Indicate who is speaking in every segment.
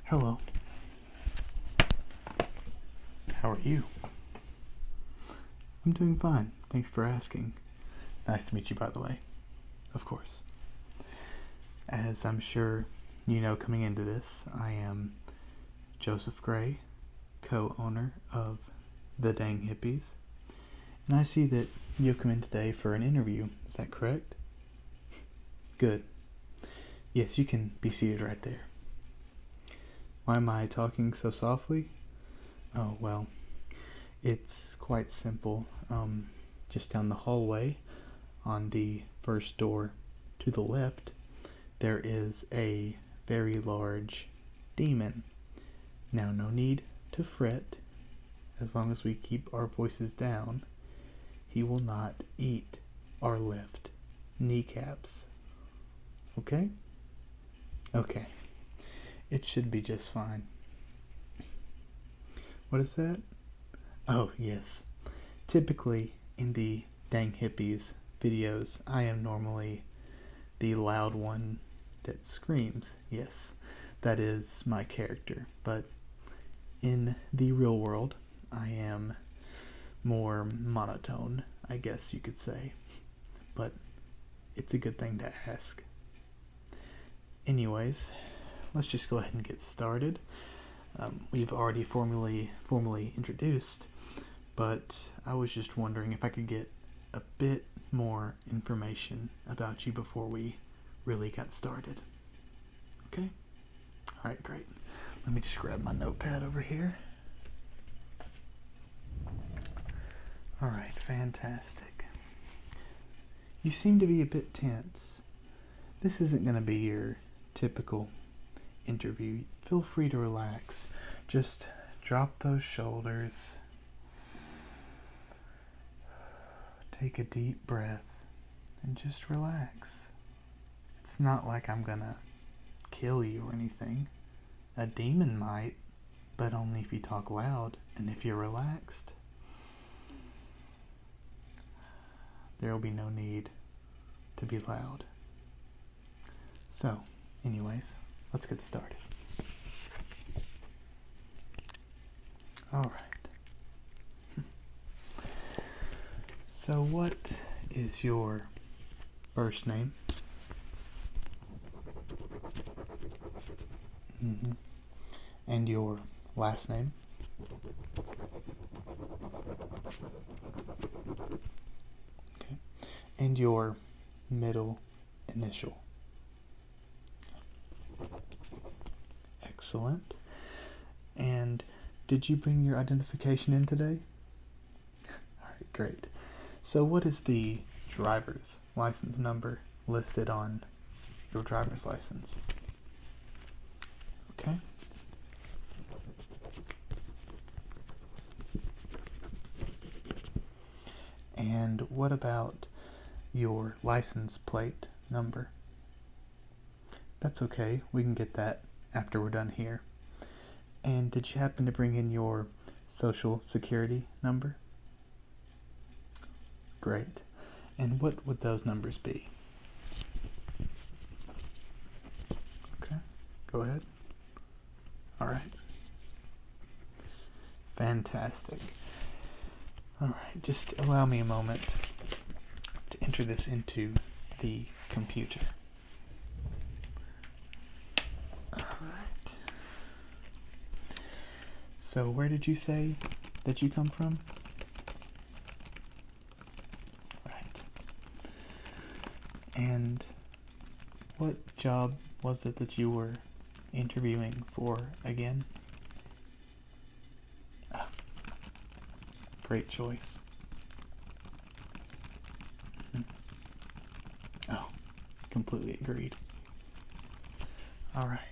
Speaker 1: Hello. How are you? I'm doing fine. Thanks for asking. Nice to meet you, by the way. Of course. As I'm sure you know coming into this, I am Joseph Gray, co-owner of The Dang Hippies. And I see that you've come in today for an interview. Is that correct? Good. Yes, you can be seated right there. Why am I talking so softly? Oh, well, it's quite simple. Just down the hallway, on the first door to the left, there is a very large demon. Now, no need to fret. As long as we keep our voices down, he will not eat our left kneecaps. Okay? Okay. It should be just fine. What is that? Oh, yes. Typically, in the Dang Hippies videos, I am normally the loud one that screams. Yes, that is my character. But in the real world, I am more monotone, I guess you could say. But it's a good thing to ask. Anyways, let's just go ahead and get started. We've already formally introduced, but I was just wondering if I could get a bit more information about you before we really got started. Okay? Alright, great. Let me just grab my notepad over here. Alright, fantastic. You seem to be a bit tense. This isn't going to be your typical interview. Feel free to relax. Just drop those shoulders. Take a deep breath and just relax. It's not like I'm gonna kill you or anything. A demon might, but only if you talk loud and if you're relaxed. There will be no need to be loud. So, anyways, let's get started. Alright. So what is your first name? And your last name? Okay. And your middle initial? Excellent. And did you bring your identification in today? Alright, great. So what is the driver's license number listed on your driver's license? Okay. And what about your license plate number? That's okay, we can get that after we're done here. And did you happen to bring in your social security number? Great. And what would those numbers be? Okay, go ahead. Alright. Fantastic. Alright, just allow me a moment to enter this into the computer. Alright. So where did you say that you come from? And what job was it that you were interviewing for again? Great choice. Oh, completely agreed. Alright.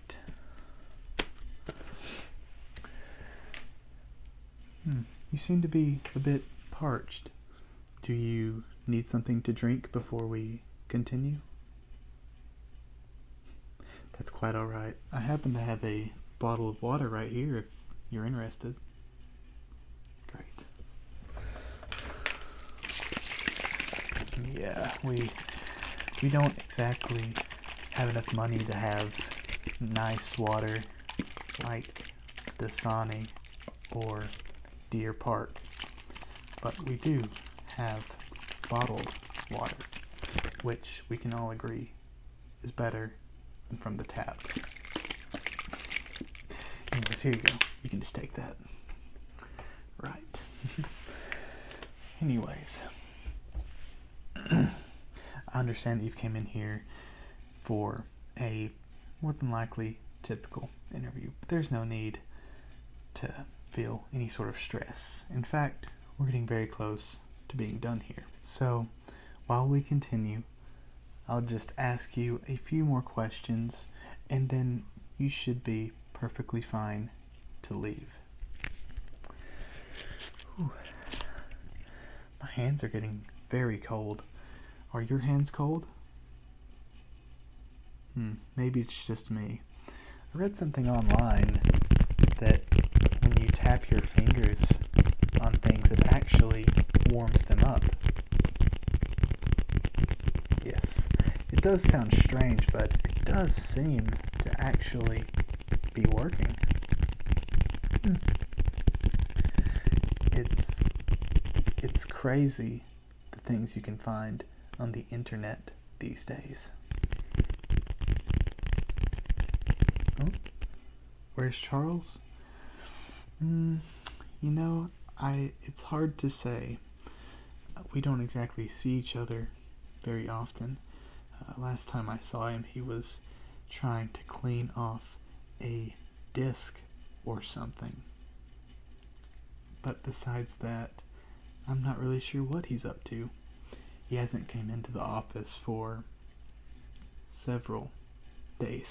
Speaker 1: You seem to be a bit parched. Do you need something to drink before we continue? That's quite alright. I happen to have a bottle of water right here if you're interested. Great. Yeah, we don't exactly have enough money to have nice water like Dasani or Deer Park, but we do have bottled water, which we can all agree is better than from the tap. Anyways, here you go. You can just take that. Right. Anyways, I understand that you came in here for a more than likely typical interview, but there's no need to feel any sort of stress. In fact, we're getting very close to being done here. So, while we continue, I'll just ask you a few more questions, and then you should be perfectly fine to leave. Whew. My hands are getting very cold. Are your hands cold? Maybe it's just me. I read something online that when you tap your fingers on things, it actually warms them up. Yes, it does sound strange, but it does seem to actually be working. It's crazy the things you can find on the internet these days. Oh, where's Charles? It's hard to say. We don't exactly see each other very often. Last time I saw him, he was trying to clean off a disc or something. But besides that, I'm not really sure what he's up to. He hasn't came into the office for several days,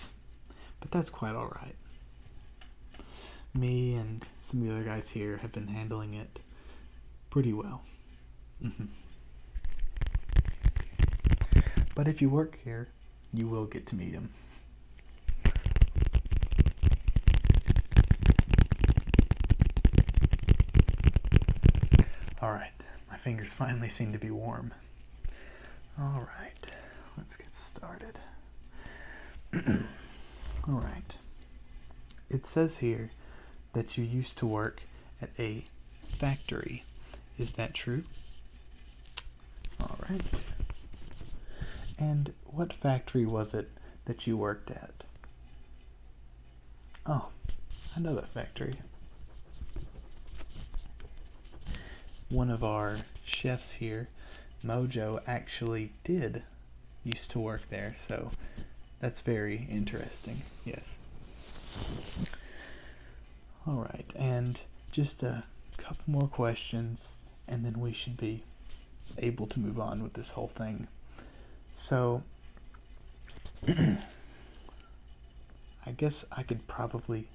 Speaker 1: but that's quite alright. Me and some of the other guys here have been handling it pretty well. But if you work here, you will get to meet him. Alright, my fingers finally seem to be warm. Alright, let's get started. Alright, it says here that you used to work at a factory. Is that true? Alright. And what factory was it that you worked at? Oh, I know that factory. One of our chefs here, Mojo, actually used to work there, so that's very interesting, yes. Alright, and just a couple more questions, and then we should be able to move on with this whole thing. So, I guess I could probably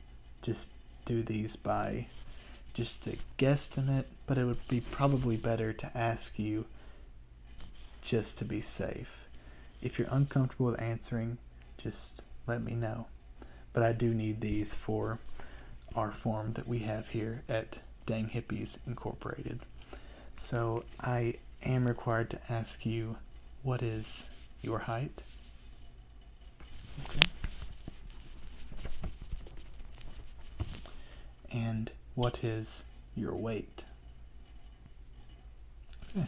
Speaker 1: just do these by just a guesstimate, but it would be probably better to ask you just to be safe. If you're uncomfortable with answering, just let me know. But I do need these for our form that we have here at Dang Hippies Incorporated. So I am required to ask you, what is your height? Okay. And what is your weight? Okay.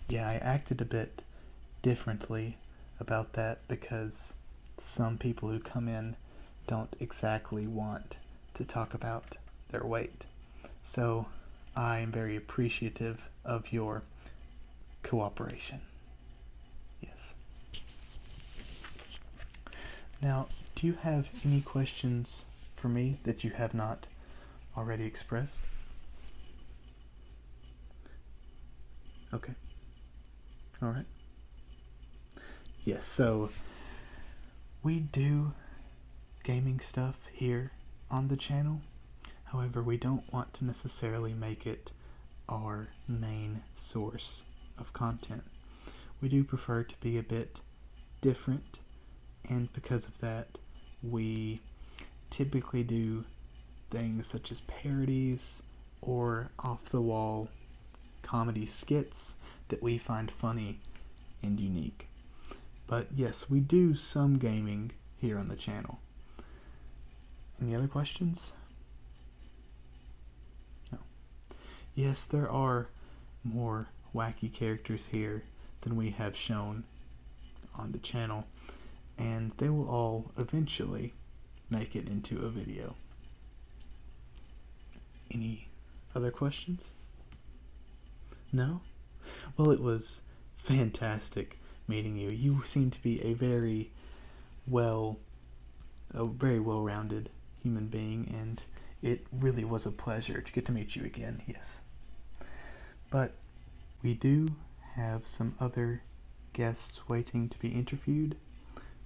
Speaker 1: Yeah, I acted a bit differently about that because some people who come in don't exactly want to talk about their weight. So I am very appreciative of your cooperation. Yes. Now, do you have any questions for me that you have not already expressed? Okay. Alright. Yes, so we do gaming stuff here on the channel. However, we don't want to necessarily make it our main source of content. We do prefer to be a bit different, and because of that, we typically do things such as parodies or off-the-wall comedy skits that we find funny and unique. But yes, we do some gaming here on the channel. Any other questions? No. Yes, there are more wacky characters here than we have shown on the channel, and they will all eventually make it into a video. Any other questions? No? Well, it was fantastic meeting you. You seem to be a very well-rounded human being, and it really was a pleasure to get to meet you again, yes. But we do have some other guests waiting to be interviewed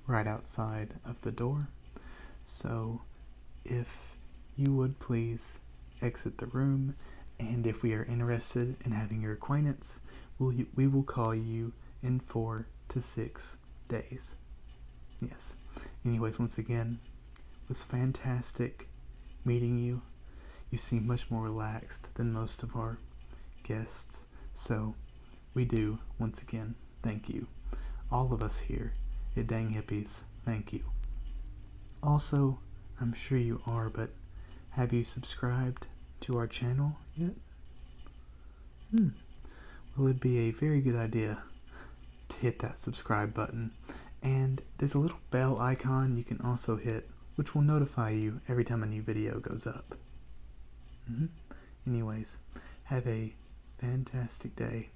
Speaker 1: right outside of the door. So if you would please exit the room, and if we are interested in having your acquaintance, we will call you in 4 to 6 days. Yes. Anyways, once again, it was fantastic meeting you. You seem much more relaxed than most of our guests. So we do, once again, thank you. All of us here at Dang Hippies, thank you. Also, I'm sure you are, but have you subscribed to our channel yet? Well, it'd be a very good idea to hit that subscribe button. And there's a little bell icon you can also hit, which will notify you every time a new video goes up. Anyways, have a fantastic day.